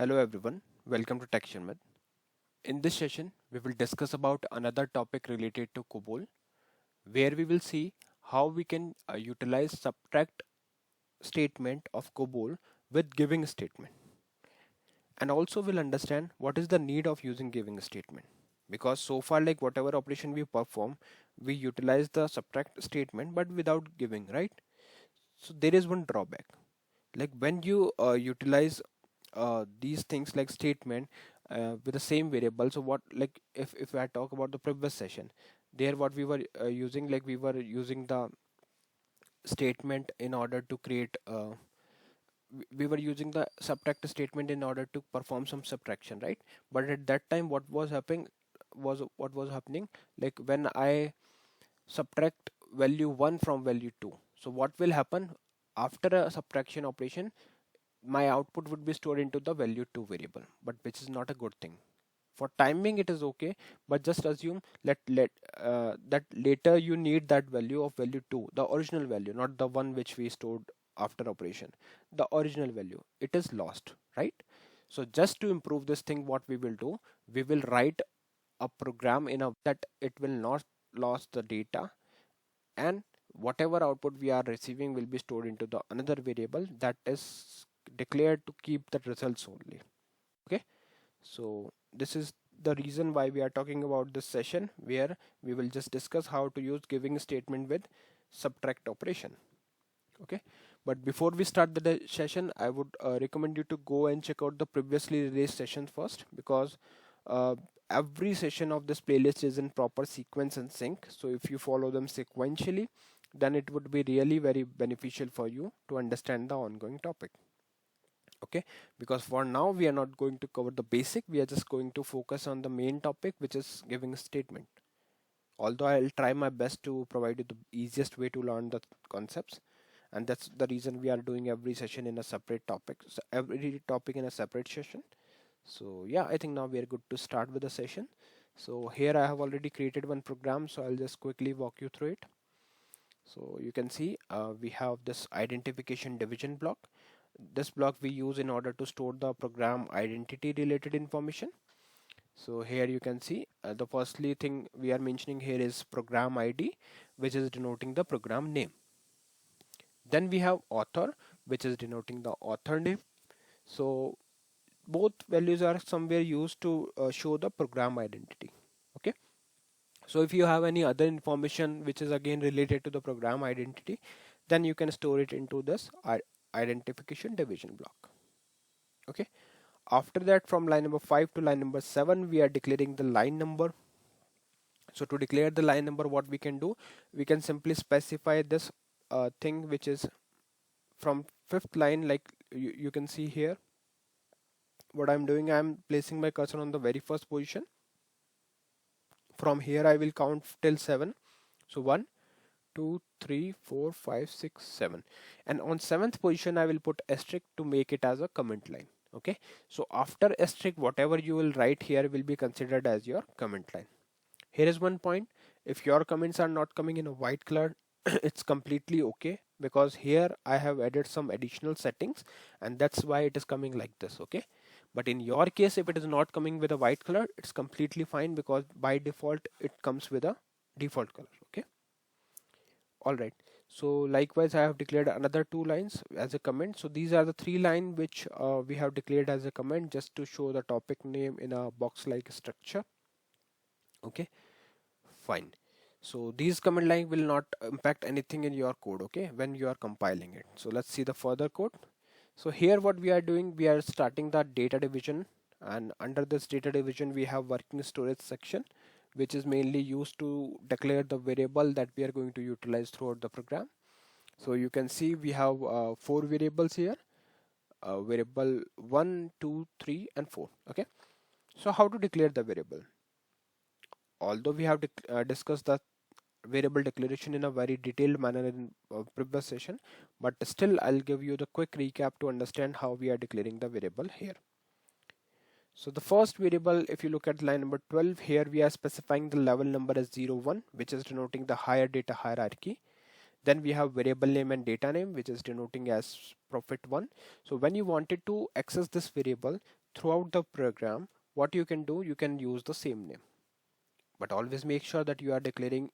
Hello everyone, welcome to Sharmit. In this session, we will discuss about another topic related to COBOL, where we will see how we can utilize subtract statement of COBOL with giving statement, and also we'll understand what is the need of using giving statement. Because so far, like whatever operation we perform, we utilize the subtract statement, but without giving, right? So there is one drawback. Like when you utilize these things like statement with the same variable, so what, like if I talk about the previous session, there what we were using, like we were using the statement in order to create we were using the subtract statement in order to perform some subtraction, right? But at that time what was happening, like when I subtract value 1 from value 2, so what will happen after a subtraction operation, my output would be stored into the value 2 variable, but which is not a good thing. For timing it is okay, but just assume that later you need that value of value 2, the original value, not the one which we stored after operation. The original value, it is lost, right? So just to improve this thing, what we will do, we will write a program in a that it will not lose the data, and whatever output we are receiving will be stored into the another variable that is declared to keep the results only. Okay, so this is the reason why we are talking about this session, where we will just discuss how to use giving statement with subtract operation. Okay, but before we start the session, I would recommend you to go and check out the previously released sessions first, because uh, every session of this playlist is in proper sequence and sync. So if you follow them sequentially, then it would be really very beneficial for you to understand the ongoing topic. Okay, because for now we are not going to cover the basic, we are just going to focus on the main topic, which is giving a statement. Although I'll try my best to provide you the easiest way to learn the concepts, and that's the reason we are doing every session in a separate topic, so every topic in a separate session. So yeah, I think now we are good to start with the session. So here I have already created one program, so I'll just quickly walk you through it. So you can see we have this identification division block. This block we use in order to store the program identity related information. So here you can see the firstly thing we are mentioning here is program ID, which is denoting the program name. Then we have author, which is denoting the author name. So both values are somewhere used to show the program identity. Okay, so if you have any other information which is again related to the program identity, then you can store it into this identification division block. Okay, after that, from line number 5 to line number 7, we are declaring the line number. So to declare the line number, what we can do, we can simply specify this thing which is from fifth line, like you can see here. What I'm doing, I'm placing my cursor on the very first position. From here I will count till 7. So 1, 2, 3, 4, 5, 6, 7, and on 7th position I will put asterisk to make it as a comment line. Okay, so after asterisk, whatever you will write here will be considered as your comment line. Here is one point, if your comments are not coming in a white color, it's completely okay, because here I have added some additional settings, and that's why it is coming like this. Okay, but in your case, if it is not coming with a white color, it's completely fine, because by default it comes with a default color. Okay, all right. So likewise, I have declared another 2 lines as a comment. So these are the 3 lines which we have declared as a comment, just to show the topic name in a box like structure. Okay, fine. So these command line will not impact anything in your code, okay, when you are compiling it. So let's see the further code. So here what we are doing, we are starting the data division, and under this data division we have working storage section, which is mainly used to declare the variable that we are going to utilize throughout the program. So you can see we have 4 variables here, variable 1, 2, 3 and 4. Okay, so how to declare the variable? Although we have discussed the variable declaration in a very detailed manner in previous session, but still I'll give you the quick recap to understand how we are declaring the variable here. So the first variable, if you look at line number 12, here we are specifying the level number as 01, which is denoting the higher data hierarchy. Then we have variable name and data name, which is denoting as profit 1. So when you wanted to access this variable throughout the program, what you can do, you can use the same name, but always make sure that you are declaring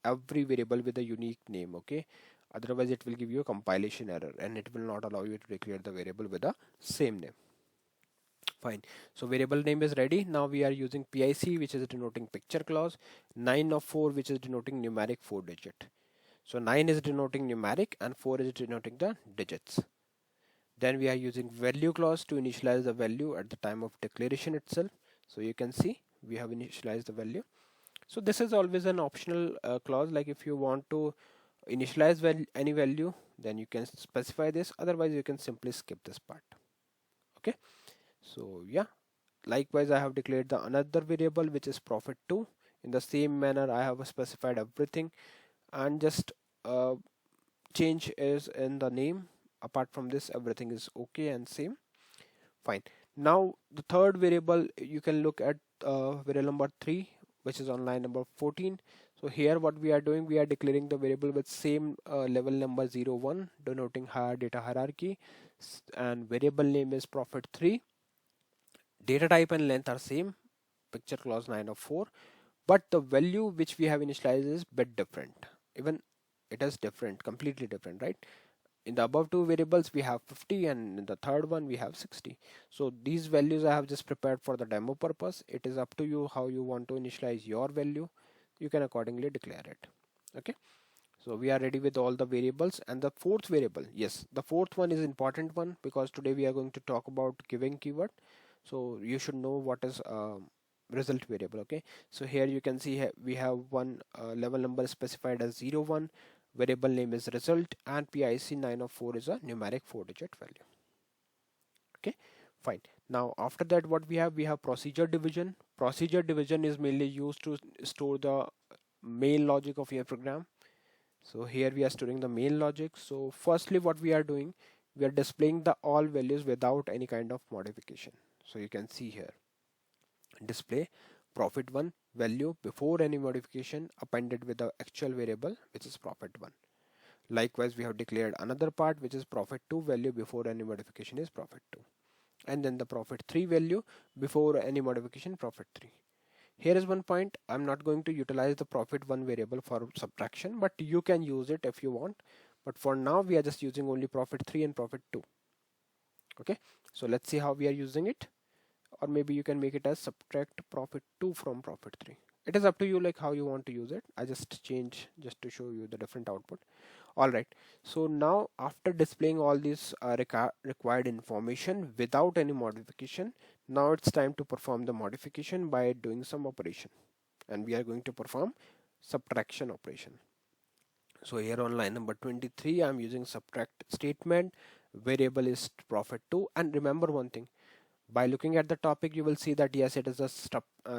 every variable with a unique name, okay? Otherwise it will give you a compilation error and it will not allow you to declare the variable with the same name. Fine. So variable name is ready. Now we are using PIC, which is denoting picture clause, 9 of 4, which is denoting numeric 4 digit. So 9 is denoting numeric and 4 is denoting the digits. Then we are using value clause to initialize the value at the time of declaration itself. So you can see we have initialized the value. So this is always an optional clause, like if you want to initialize any value, then you can specify this, otherwise you can simply skip this part. Okay, so yeah, likewise I have declared the another variable which is profit2. In the same manner I have specified everything, and just change is in the name. Apart from this, everything is okay and same. Fine. Now the third variable, you can look at variable number 3, which is on line number 14. So here what we are doing, we are declaring the variable with same level number 01, denoting higher data hierarchy, and variable name is profit3. Data type and length are same, picture clause 9 of 4, but the value which we have initialized is bit different. Even it is different, completely different, right? In the above two variables we have 50 and in the third one we have 60. So these values I have just prepared for the demo purpose. It is up to you how you want to initialize your value. You can accordingly declare it. Okay, so we are ready with all the variables. And the fourth variable, yes, the fourth one is important one, because today we are going to talk about giving keyword. So you should know what is result variable. Okay, so here you can see we have one level number specified as 01, variable name is result, and PIC 9 of 4 is a numeric 4-digit value. Okay, fine. Now after that, what we have procedure division. Procedure division is mainly used to store the main logic of your program. So here we are storing the main logic. So firstly what we are doing, we are displaying the all values without any kind of modification. So you can see here, display profit1 value before any modification appended with the actual variable, which is profit1. Likewise, we have declared another part which is profit2 value before any modification is profit2, and then the profit3 value before any modification profit3. Here is one point, I'm not going to utilize the profit1 variable for subtraction, but you can use it if you want. But for now we are just using only profit3 and profit2. Okay, so let's see how we are using it. Or maybe you can make it as subtract profit2 from profit3. It is up to you, like how you want to use it. I just change just to show you the different output. Alright, so now after displaying all this required information without any modification, now it's time to perform the modification by doing some operation. And we are going to perform subtraction operation. So here on line number 23, I'm using subtract statement. Variable is profit2. And remember one thing, by looking at the topic you will see that yes, it is a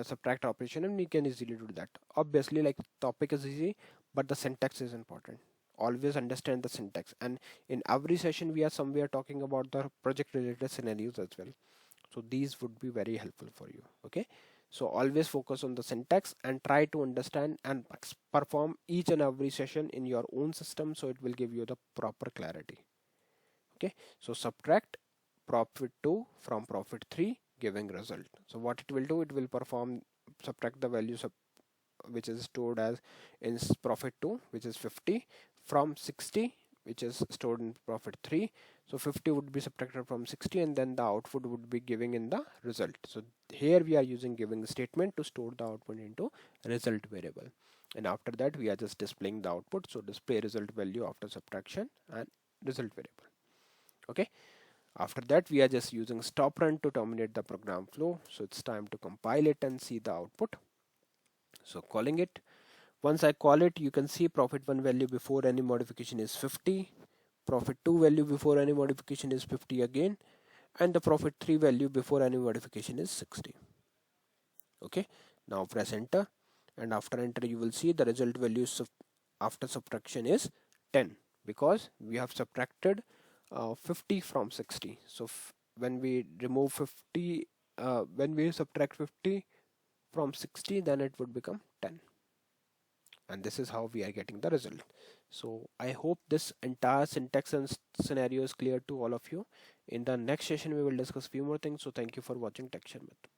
subtract operation and we can easily do that. Obviously, like, topic is easy, but the syntax is important. Always understand the syntax, and in every session we are somewhere talking about the project related scenarios as well, so these would be very helpful for you. Okay, so always focus on the syntax and try to understand and perform each and every session in your own system, so it will give you the proper clarity. Okay, so subtract profit2 from profit3 giving result. So what it will do, it will perform subtract the value which is stored as in profit2, which is 50, from 60, which is stored in profit3. So 50 would be subtracted from 60, and then the output would be giving in the result. So here we are using giving statement to store the output into result variable, and after that we are just displaying the output. So display result value after subtraction and result variable. Okay, after that we are just using stop run to terminate the program flow. So it's time to compile it and see the output. So calling it, once I call it, you can see profit1 value before any modification is 50, profit2 value before any modification is 50 again, and the profit3 value before any modification is 60. Okay, now press enter, and after enter you will see the result value after subtraction is 10, because we have subtracted 50 from 60. So when we remove 50, when we subtract 50 from 60, then it would become 10, and this is how we are getting the result. So I hope this entire syntax and scenario is clear to all of you. In the next session, we will discuss few more things. So thank you for watching Tech Sharmit.